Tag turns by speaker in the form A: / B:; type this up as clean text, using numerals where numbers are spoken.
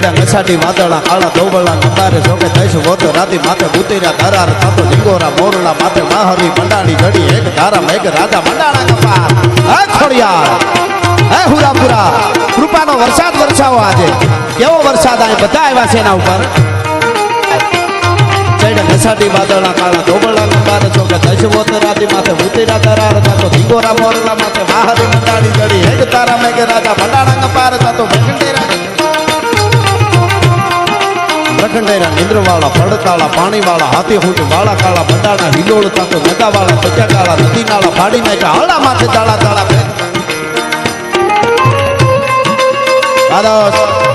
A: ચૈડા નસાટી વાદળા કાળા દોબળા કંદારે જોકે દઈશ વોતો રાતી માથે ઉતર્યા ધરાર થાતો ઝીંગોરા મોરલા માથે માહરી મંડાણી ઘડી એક ધારા મેઘ રાજા મંડાણા કપાર હે ખોડિયાર હે હુરાપુરા કૃપાનો વરસાદ વરસાવો આજે કેવો વરસાદ આ બધા આવ્યા છે એના ઉપર ચૈડા નસાટી વાદળા કાળા દોબળા કંદારે જોકે દઈશ વોતો રાતી માથે ઉતર્યા ધરાર થાતો ઝીંગોરા મોરલા માથે માહરી મંડાણી ઘડી એક ધારા મેઘ રાજા મંડાણા કપાર થાતો પ્રખંડેરા નિંદ્રવાળા પડતાળા પાણીવાળા હાથી હુંટ વાળા કાળા બંડાણા હિલોળ તાતો નગાવાળા પચાકાળા નદી નાળા ફાડી નાખ્યા હળા માથે તાળા તાળા